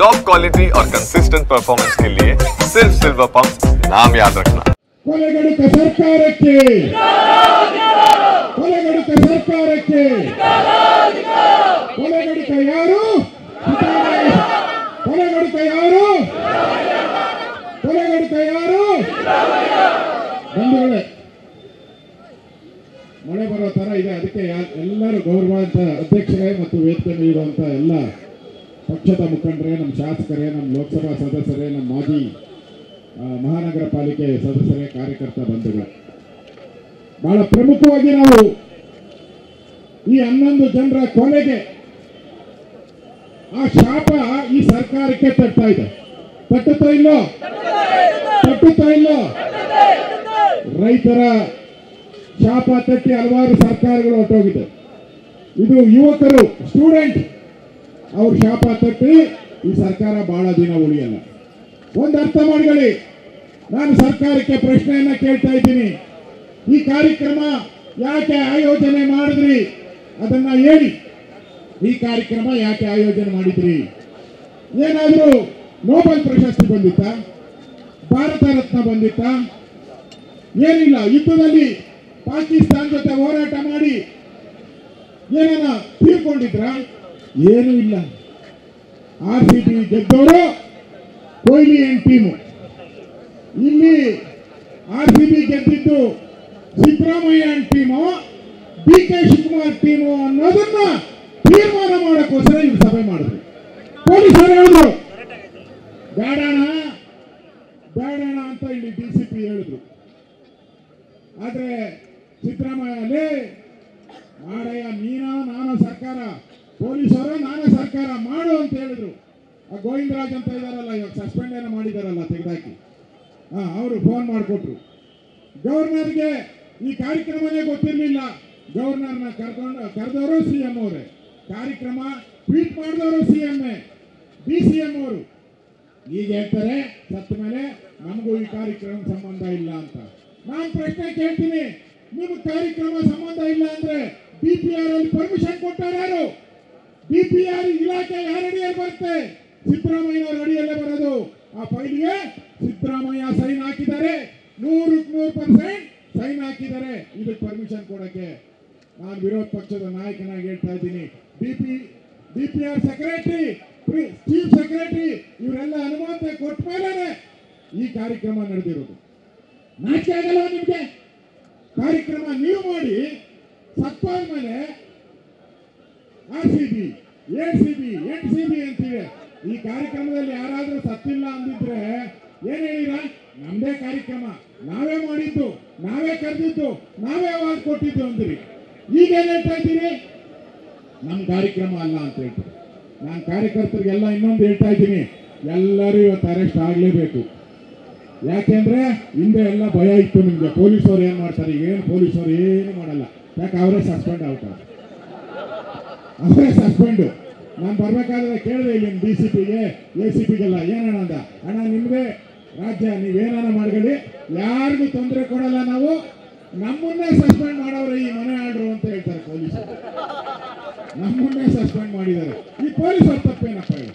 Top quality और consistent performance के लिए सिर्फ सिल्वर पंप नाम याद रखना। ಕೊಲೆಗಡುಕ ಸರ್ಕಾರಕ್ಕೆ ಕೊಲೆಗಡುಕ ಸರ್ಕಾರಕ್ಕೆ ಕೊಲೆಗಡುಕ ಯಾರು ಕೊಲೆಗಡುಕ ಯಾರು ಕೊಲೆಗಡುಕ ಯಾರು ಬಂಧುಗಳೇ ಮಳೆ ಬರೋ ತರ ಇದೆ ಅದಕ್ಕೆ ಎಲ್ಲರೂ ಗೌರವಾಂತ ಅಧ್ಯಕ್ಷರೇ ಮತ್ತು ವೇದಿಕೆ ನೀಡುವಂತ ಎಲ್ಲ ಪಕ್ಷದ ಮುಖಂಡರೇ ನಮ್ಮ ಶಾಸಕರೇ ನಮ್ಮ ಲೋಕಸಭಾ ಸದಸ್ಯರೇ ನಮ್ಮ ಮಾಜಿ ಮಹಾನಗರ ಪಾಲಿಕೆ ಸದಸ್ಯರೇ ಕಾರ್ಯಕರ್ತ ಬಂಧುಗಳು ಬಹಳ ಪ್ರಮುಖವಾಗಿ ನಾವು ಈ 11 ಜನರ ಕೊಲೆಗೆ ಆ ಶಾಪ ಈ ಸರ್ಕಾರಕ್ಕೆ ತಟ್ತಾ ಇದೆ ತಟ್ಟುತ್ತಾ ಇಲ್ಲೋ ರೈತರ ಶಾಪ ತಟ್ಟಿ ಹಲವಾರು ಸರ್ಕಾರಗಳು ಹೊರಟೋಗಿದೆ ಇದು ಯುವಕರು ಸ್ಟೂಡೆಂಟ್ ಅವ್ರ ಶಾಪ ತಟ್ಟಿ ಈ ಸರ್ಕಾರ ಬಹಳ ದಿನ ಉಳಿಯಲ್ಲ ಒಂದು ಅರ್ಥ ಮಾಡ್ಕೊಳ್ಳಿ ನಾನು ಸರ್ಕಾರಕ್ಕೆ ಪ್ರಶ್ನೆಯನ್ನ ಕೇಳ್ತಾ ಇದ್ದೀನಿ ಈ ಕಾರ್ಯಕ್ರಮ ಯಾಕೆ ಆಯೋಜನೆ ಮಾಡಿದ್ರಿ ಅದನ್ನ ಹೇಳಿ ಈ ಕಾರ್ಯಕ್ರಮ ಯಾಕೆ ಆಯೋಜನೆ ಮಾಡಿದ್ರಿ ಏನಾದರೂ ನೋಬೆಲ್ ಪ್ರಶಸ್ತಿ ಬಂದಿತ್ತಾ ಭಾರತ ರತ್ನ ಬಂದಿತ್ತಾ ಏನಿಲ್ಲ ಯುದ್ಧದಲ್ಲಿ ಪಾಕಿಸ್ತಾನ ಜೊತೆ ಹೋರಾಟ ಮಾಡಿ ಏನನ್ನ ತೀರ್ಕೊಂಡಿದ್ರ ಏನೂ ಇಲ್ಲ RCB ಗೆದ್ದವರು ಕೊಹ್ಲಿ ಅಂಡ್ ಟೀಮು ಇಲ್ಲಿ RCB ಗೆದ್ದಿದ್ದು Siddaramaiah and team DK Shivakumar team ಅನ್ನೋದನ್ನ ತೀರ್ಮಾನ ಮಾಡೋಕ್ಕೋಸ್ಕರ ಇಲ್ಲಿ ಸಭೆ ಮಾಡಿದ್ರು ಪೊಲೀಸರು ಹೇಳಿದ್ರು ಬೇಡಣ ಅಂತ ಇಲ್ಲಿ DCP ಹೇಳಿದ್ರು ಆದ್ರೆ ಸಿದ್ದರಾಮಯ್ಯ ಮಾಡಯ್ಯ ನಾನು ಸರ್ಕಾರ ಪೊಲೀಸರು ನಾನೇ ಸರ್ಕಾರ ಮಾಡು ಅಂತ ಹೇಳಿದ್ರು ಆ ಗೋವಿಂದರಾಜ್ ಅಂತ ಇದಾರಲ್ಲ ಇವಾಗ ಸಸ್ಪೆಂಡ್ ಏನೋ ಮಾಡಿದಾರಲ್ಲ ತೆಗೆದಾಕಿ ಅವರು ಫೋನ್ ಮಾಡಿಕೊಟ್ರು ಗವರ್ನರ್ಗೆ ಈ ಕಾರ್ಯಕ್ರಮನೇ ಗೊತ್ತಿರಲಿಲ್ಲ ಗವರ್ನರ್ನ ಕರೆದವರು CM ಅವರೇ ಕಾರ್ಯಕ್ರಮ ಟ್ವೀಟ್ ಮಾಡಿದವರು DCM ಅವರು ಈಗ ಹೇಳ್ತಾರೆ ಸತ್ತ ಮೇಲೆ ನಮಗೂ ಈ ಕಾರ್ಯಕ್ರಮ ಸಂಬಂಧ ಇಲ್ಲ ಅಂತ ನಾನು ಪ್ರಶ್ನೆ ಕೇಳ್ತೀನಿ ನಿಮ್ಗೆ ಕಾರ್ಯಕ್ರಮ ಸಂಬಂಧ ಇಲ್ಲ ಅಂದ್ರೆ DPR ಅಲ್ಲಿ ಪರ್ಮಿಷನ್ ಕೊಟ್ಟಾರ ಯಾರು DPR ಇಲಾಖೆ ಯಾರ ಅಡಿಯಲ್ಲಿ ಬರುತ್ತೆ ಸಿದ್ದರಾಮಯ್ಯ ಅವರ ಅಡಿಯಲ್ಲೇ ಬರೋದು ಆ ಫೈಲ್ಗೆ ಸಿದ್ದರಾಮಯ್ಯ ಸೈನ್ ಹಾಕಿದ್ದಾರೆ 100% ಸೈನ್ ಹಾಕಿದ್ದಾರೆ ಇದಕ್ಕೆ ಪರ್ಮಿಷನ್ ಕೊಡಕ್ಕೆ ನಾನು ವಿರೋಧ ಪಕ್ಷದ ನಾಯಕನಾಗಿ ಹೇಳ್ತಾ ಇದ್ದೀನಿ DPR ಸೆಕ್ರೆಟರಿ ಚೀಫ್ ಸೆಕ್ರೆಟರಿ ಇವರೆಲ್ಲ ಅನುಮತಿ ಕೊಟ್ಟ ಮೇಲೆ ಈ ಕಾರ್ಯಕ್ರಮ ನಡೆದಿರೋದು ನಾಚಿಕೆ ಆಗಲ್ಲ ನಿಮ್ಗೆ ಕಾರ್ಯಕ್ರಮ ನೀವು ಮಾಡಿ ಸತ್ತಾದ ಮೇಲೆ RCB ACB NCB ಅಂತೀವಿ ಈ ಕಾರ್ಯಕ್ರಮದಲ್ಲಿ ಯಾರಾದ್ರೂ ಸತ್ತಿಲ್ಲ ಅಂದಿದ್ರೆ ಏನ್ ಹೇಳಿರ ನಮ್ದೇ ಕಾರ್ಯಕ್ರಮ ನಾವೇ ಮಾಡಿದ್ದು ನಾವೇ ಕರೆದಿದ್ದು ನಾವೇ ಅವಾರ್ಡ್ ಕೊಟ್ಟಿದ್ದು ಅಂದ್ರಿ ಈಗ ಏನ್ ಹೇಳ್ತಾ ಇದ್ದೀರಿ ನಮ್ ಕಾರ್ಯಕ್ರಮ ಅಲ್ಲ ಅಂತ ಹೇಳ್ತಾರೆ ನಾನು ಕಾರ್ಯಕರ್ತರಿಗೆಲ್ಲ ಇನ್ನೊಂದು ಹೇಳ್ತಾ ಇದ್ದೀನಿ ಎಲ್ಲರೂ ಇವತ್ತು ಅರೆಸ್ಟ್ ಆಗ್ಲೇಬೇಕು ಯಾಕೆಂದ್ರೆ ಹಿಂದೆ ಎಲ್ಲ ಭಯ ಇತ್ತು ನಿಮ್ಗೆ ಪೊಲೀಸರು ಏನ್ ಮಾಡ್ತಾರೆ ಏನು ಪೊಲೀಸರು ಏನು ಮಾಡಲ್ಲ ಯಾಕೆ ಅವರೇ ಸಸ್ಪೆಂಡ್ ಆಗ್ತಾರೆ ಅವರೇ ಸಸ್ಪೆಂಡ್ ನಾನು ಬರ್ಬೇಕಾದ್ರೆ ಕೇಳಿದೆ ಇಲ್ಲಿ DCPಗೆ ACPಗೆಲ್ಲ ಏನಣ್ಣ ಅಂದ ಅಣ್ಣ ನಿಮ್ದೇ ರಾಜ್ಯ ನೀವೇನಾನ ಮಾಡ್ಕೊಳ್ಳಿ ಯಾರಿಗೂ ತೊಂದರೆ ಕೊಡಲ್ಲ ನಾವು ನಮ್ಮನ್ನೇ ಸಸ್ಪೆಂಡ್ ಮಾಡೋರು ಈ ಮನೆ ಆರ್ಡ್ರು ಅಂತ ಹೇಳ್ತಾರೆ ಪೊಲೀಸರು ನಮ್ಮನ್ನೇ ಸಸ್ಪೆಂಡ್ ಮಾಡಿದ್ದಾರೆ ಈ ಪೊಲೀಸರು ತಪ್ಪೇನಪ್ಪ ಹೇಳಿ